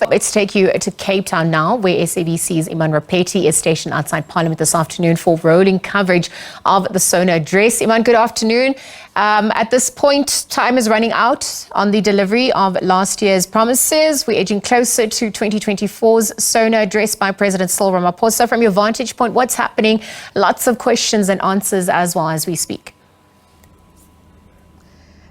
Let's take you to Cape Town now, where SABC's Iman Rappetti is stationed outside Parliament this afternoon for rolling coverage of the Sona address. Iman, good afternoon. At this point, time is running out on the delivery of last year's promises. We're edging closer to 2024's Sona address by President Cyril Ramaphosa. From your vantage point, what's happening? Lots of questions and answers as well as we speak.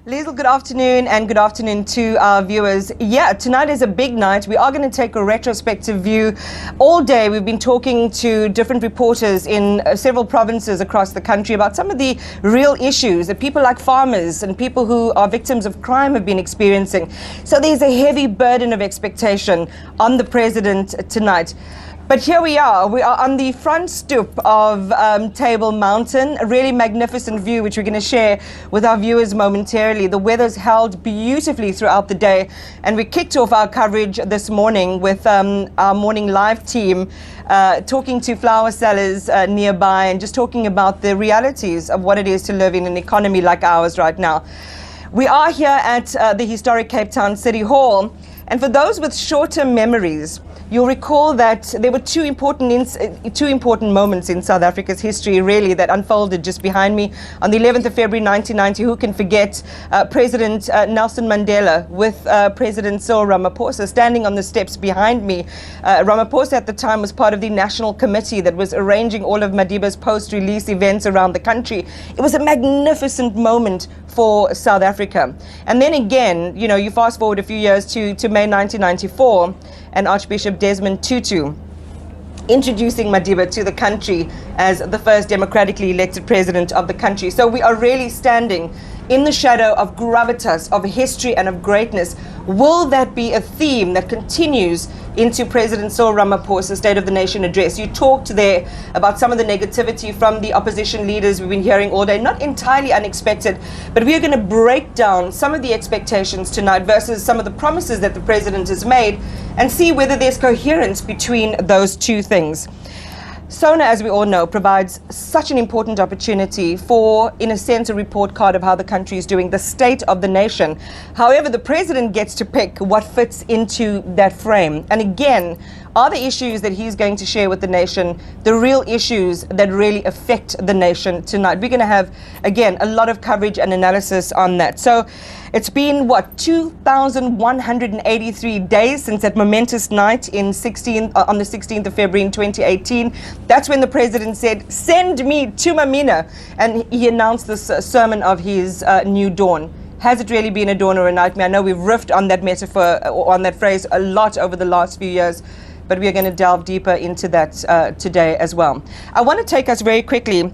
Liesl, good afternoon, and good afternoon to our viewers. Yeah, tonight is a big night. We are going to take a retrospective view. All day we've been talking to different reporters in several provinces across the country about some of the real issues that people like farmers and people who are victims of crime have been experiencing. So there's a heavy burden of expectation on the president tonight. But here we are on the front stoop of Table Mountain, a really magnificent view which we're going to share with our viewers momentarily. The weather's held beautifully throughout the day, and we kicked off our coverage this morning with our morning live team talking to flower sellers nearby and just talking about the realities of what it is to live in an economy like ours right now. We are here at the historic Cape Town City Hall, and for those with short-term memories, you'll recall that there were two important moments in South Africa's history, really, that unfolded just behind me. On the 11th of February 1990, who can forget President Nelson Mandela with President Cyril Ramaphosa standing on the steps behind me. Ramaphosa at the time was part of the national committee that was arranging all of Madiba's post-release events around the country. It was a magnificent moment for South Africa. And then again, you know, you fast forward a few years to May 1994, and Archbishop Desmond Tutu introducing Madiba to the country as the first democratically elected president of the country. So we are really standing in the shadow of gravitas, of history and of greatness. Will that be a theme that continues into President Cyril Ramaphosa's State of the Nation address? You talked there about some of the negativity from the opposition leaders we've been hearing all day, not entirely unexpected, but we are going to break down some of the expectations tonight versus some of the promises that the president has made and see whether there's coherence between those two things. Sona, as we all know, provides such an important opportunity for, in a sense, a report card of how the country is doing, the state of the nation. However, the president gets to pick what fits into that frame. And again, are the issues that he's going to share with the nation the real issues that really affect the nation tonight? We're going to have, again, a lot of coverage and analysis on that. So it's been, 2,183 days since that momentous night on the 16th of February in 2018. That's when the president said, "Send me to Mamina." And he announced this sermon of his new dawn. Has it really been a dawn or a nightmare? I know we've riffed on that metaphor, or on that phrase, a lot over the last few years, but we are going to delve deeper into that today as well. I want to take us very quickly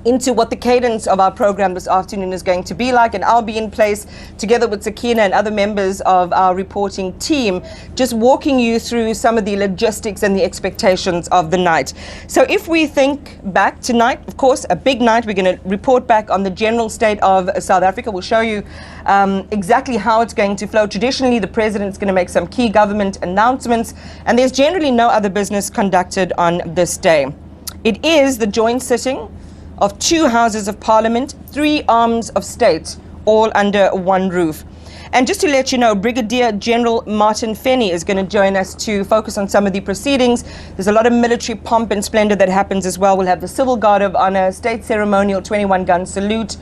into what the cadence of our program this afternoon is going to be like, and I'll be in place together with Sakina and other members of our reporting team, just walking you through some of the logistics and the expectations of the night. So if we think back tonight, of course, a big night. We're going to report back on the general state of South Africa. We'll show you exactly how it's going to flow. Traditionally, the president's going to make some key government announcements, and there's generally no other business conducted on this day. It is the joint sitting of two houses of parliament, three arms of state, all under one roof. And just to let you know, Brigadier General Martin Fenny is going to join us to focus on some of the proceedings. There's a lot of military pomp and splendor that happens as well. We'll have the Civil Guard of Honor, state ceremonial 21-gun salute.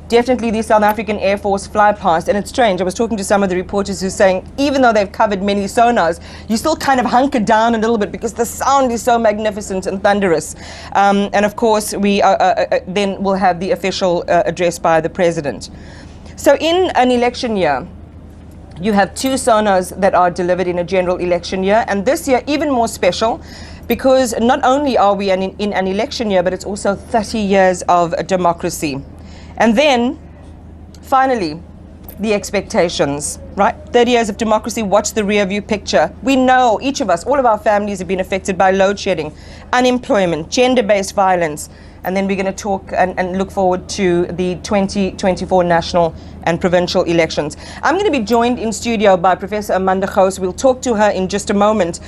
Definitely the South African Air Force fly past. And it's strange, I was talking to some of the reporters who are saying, even though they've covered many sonars, you still kind of hunker down a little bit because the sound is so magnificent and thunderous. And of course, we then will have the official address by the president. So in an election year, you have two sonars that are delivered in a general election year. And this year, even more special, because not only are we in an election year, but it's also 30 years of democracy. And then, finally, the expectations, right? 30 years of democracy, watch the rear view picture. We know, each of us, all of our families have been affected by load shedding, unemployment, gender-based violence. And then we're going to talk and look forward to the 2024 national and provincial elections. I'm going to be joined in studio by Professor Amanda Gous. We'll talk to her in just a moment,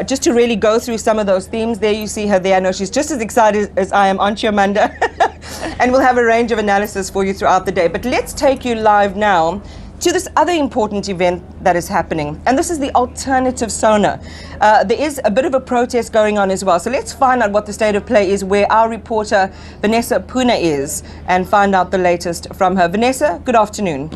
just to really go through some of those themes. There you see her there. I know she's just as excited as I am, aren't you, Amanda? And we'll have a range of analysis for you throughout the day. But let's take you live now to this other important event that is happening, and this is the alternative Sona. There is a bit of a protest going on as well, so let's find out what the state of play is, where our reporter Vanessa Puna is, and find out the latest from her. Vanessa, good afternoon.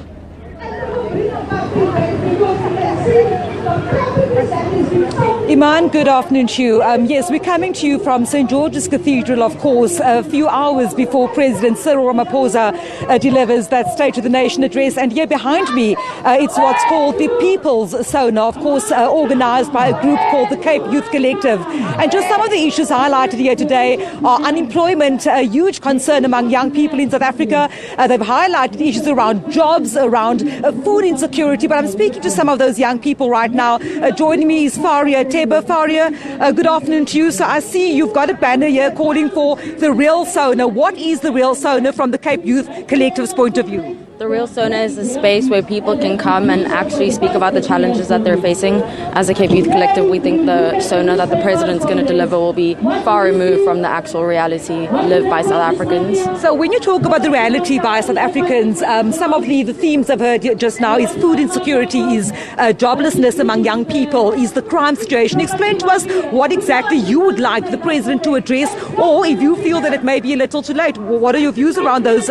Iman, good afternoon to you. Yes, we're coming to you from St. George's Cathedral, of course, a few hours before President Cyril Ramaphosa delivers that State of the Nation address. And here behind me, it's what's called the People's Sona, of course, organised by a group called the Cape Youth Collective. And just some of the issues highlighted here today are unemployment, a huge concern among young people in South Africa. They've highlighted issues around jobs, around food insecurity. But I'm speaking to some of those young people right now. Joining me is Faria Teba. Faria, good afternoon to you. So I see you've got a banner here calling for the real Sona. What is the real Sona from the Cape Youth Collective's point of view? The real Sona is a space where people can come and actually speak about the challenges that they're facing. As a Cape Youth Collective, we think the Sona that the President's going to deliver will be far removed from the actual reality lived by South Africans. So when you talk about the reality by South Africans, some of the themes I've heard just now is food insecurity, is joblessness among young people, is the crime situation. Explain to us what exactly you would like the President to address, or if you feel that it may be a little too late, what are your views around those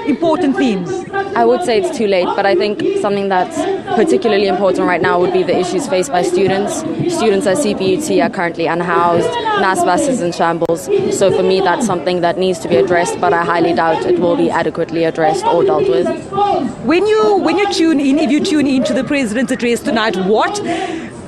important themes? I would say it's too late, but I think something that's particularly important right now would be the issues faced by students. Students at CPUT are currently unhoused, NASBAS is in shambles. So for me, that's something that needs to be addressed, but I highly doubt it will be adequately addressed or dealt with. When you tune in, if you tune into the President's address tonight, what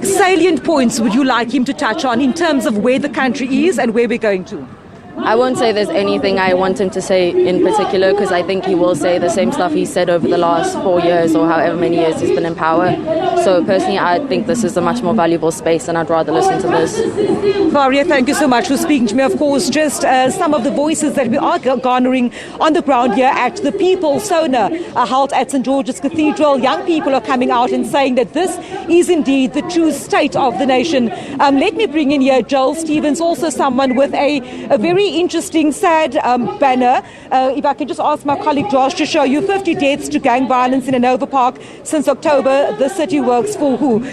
salient points would you like him to touch on in terms of where the country is and where we're going to? I won't say there's anything I want him to say in particular, because I think he will say the same stuff he said over the last 4 years or however many years he's been in power. So personally, I think this is a much more valuable space, and I'd rather listen to this. Faria, thank you so much for speaking to me. Of course, just some of the voices that we are garnering on the ground here at the People's Sona held at St. George's Cathedral. Young people are coming out and saying that this is indeed the true state of the nation. Let me bring in here Joel Stevens, also someone with a very interesting, sad banner. If I can just ask my colleague Josh to show you 50 deaths to gang violence in Hanover Park since October. The city works for who?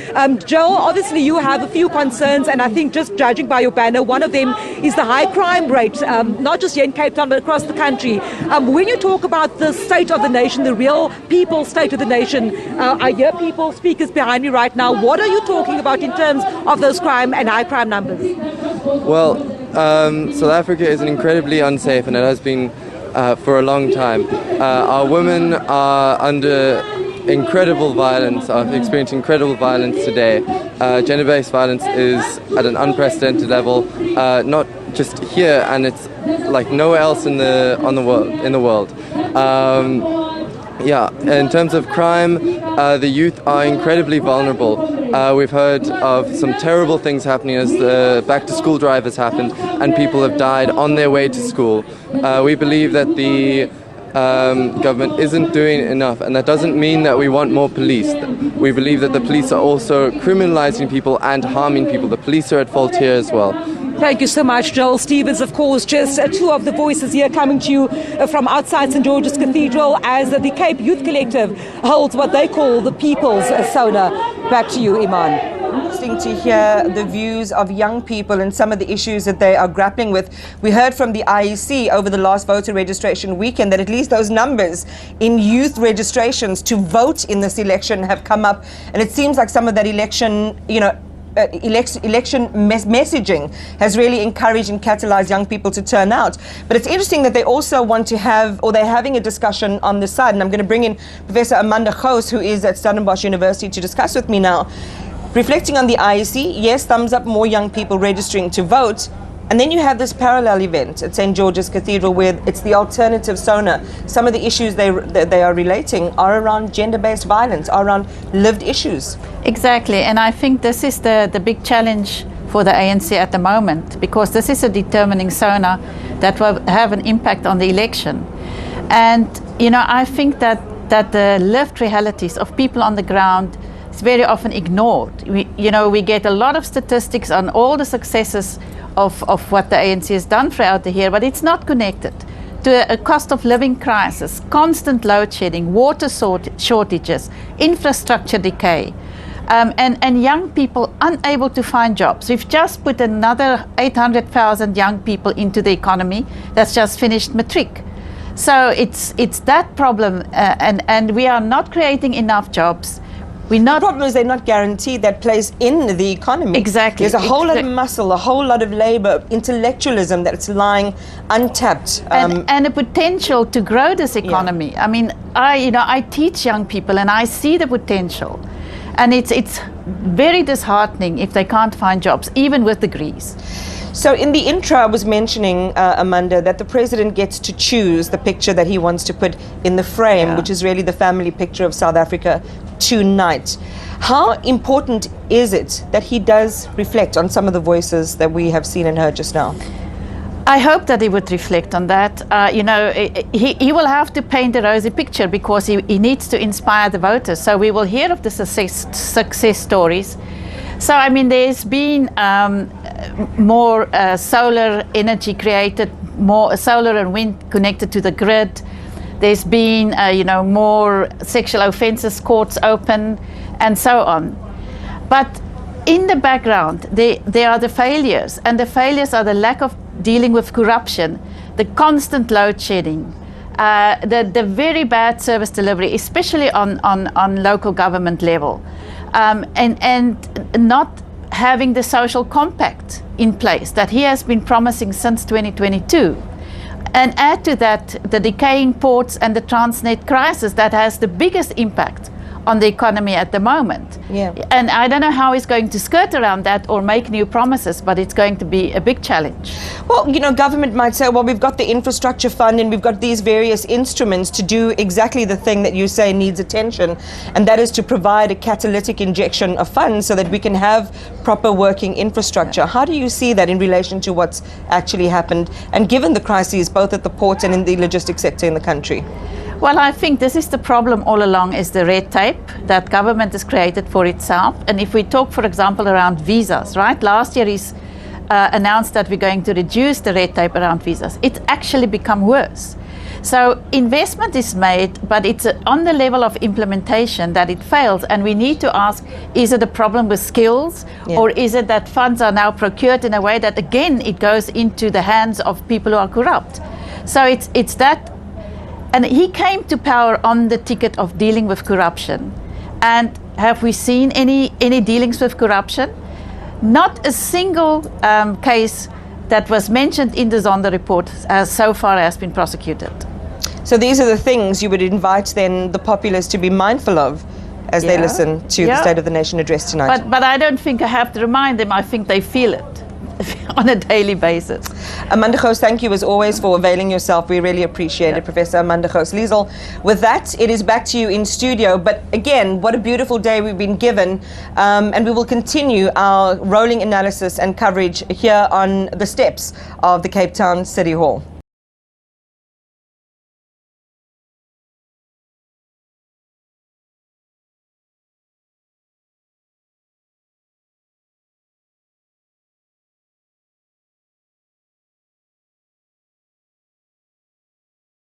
Joel, obviously you have a few concerns, and I think just judging by your banner, one of them is the high crime rate, not just here in Cape Town, but across the country. When you talk about the state of the nation, the real people's state of the nation, I hear people, speakers behind me right now. What are you talking about in terms of those crime and high crime numbers? Well, South Africa is incredibly unsafe, and it has been for a long time. Our women are under incredible violence, are experiencing incredible violence today. Gender-based violence is at an unprecedented level, not just here, and it's like nowhere else in the world. Yeah, in terms of crime, the youth are incredibly vulnerable. We've heard of some terrible things happening as the back-to-school drive has happened and people have died on their way to school. We believe that the government isn't doing enough, and that doesn't mean that we want more police. We believe that the police are also criminalizing people and harming people. The police are at fault here as well. Thank you so much, Joel Stevens. Of course, just two of the voices here coming to you from outside St. George's Cathedral as the Cape Youth Collective holds what they call the People's Sona. Back to you, Iman. Interesting to hear the views of young people and some of the issues that they are grappling with. We heard from the IEC over the last voter registration weekend that at least those numbers in youth registrations to vote in this election have come up, and it seems like some of that election, messaging has really encouraged and catalyzed young people to turn out. But it's interesting that they also want to have, or they're having a discussion on the side, and I'm going to bring in Professor Amanda Gous, who is at Stellenbosch University, to discuss with me now. Reflecting on the IEC, yes, thumbs up, more young people registering to vote. And then you have this parallel event at St. George's Cathedral where it's the alternative Sona. Some of the issues they are relating are around gender-based violence, are around lived issues. Exactly, and I think this is the big challenge for the ANC at the moment, because this is a determining Sona that will have an impact on the election. And, I think that the lived realities of people on the ground is very often ignored. We get a lot of statistics on all the successes of what the ANC has done throughout the year, but it's not connected to a cost of living crisis, constant load shedding, water shortages, infrastructure decay, and young people unable to find jobs. We've just put another 800,000 young people into the economy that's just finished matric. So it's that problem, and we are not creating enough jobs. The problem is they're not guaranteed that place in the economy. Exactly. There's a whole lot of muscle, a whole lot of labor, intellectualism that's lying untapped. And a potential to grow this economy. Yeah. I mean, I teach young people and I see the potential. And it's very disheartening if they can't find jobs, even with degrees. So in the intro, I was mentioning, Amanda, that the president gets to choose the picture that he wants to put in the frame, which is really the family picture of South Africa tonight. How important is it that he does reflect on some of the voices that we have seen and heard just now? I hope that he would reflect on that. He will have to paint a rosy picture because he needs to inspire the voters. So we will hear of the success stories. So, I mean, there's been more solar energy created, more solar and wind connected to the grid. There's been, more sexual offences courts open, and so on. But in the background, there are the failures, and the failures are the lack of dealing with corruption, the constant load shedding, the very bad service delivery, especially on local government level, and not having the social compact in place that he has been promising since 2022. And add to that the decaying ports and the Transnet crisis that has the biggest impact on the economy at the moment. Yeah. And I don't know how he's going to skirt around that or make new promises, but it's going to be a big challenge. Well, government might say, well, we've got the infrastructure fund and we've got these various instruments to do exactly the thing that you say needs attention, and that is to provide a catalytic injection of funds so that we can have proper working infrastructure. How do you see that in relation to what's actually happened, and given the crises both at the ports and in the logistics sector in the country? Well, I think this is the problem all along, is the red tape that government has created for itself. And if we talk, for example, around visas, right? Last year he's announced that we're going to reduce the red tape around visas. It's actually become worse. So investment is made, but it's on the level of implementation that it fails. And we need to ask, is it a problem with skills? Or is it that funds are now procured in a way that, again, it goes into the hands of people who are corrupt? So it's that. And he came to power on the ticket of dealing with corruption. And have we seen any dealings with corruption? Not a single case that was mentioned in the Zonda report so far has been prosecuted. So these are the things you would invite then the populace to be mindful of as they listen to the State of the Nation address tonight. But I don't think I have to remind them. I think they feel it on a daily basis. Amanda Gous, thank you as always for availing yourself. We really appreciate it, Professor Amanda Gous. Liesl, with that, it is back to you in studio. But again, what a beautiful day we've been given. And we will continue our rolling analysis and coverage here on the steps of the Cape Town City Hall.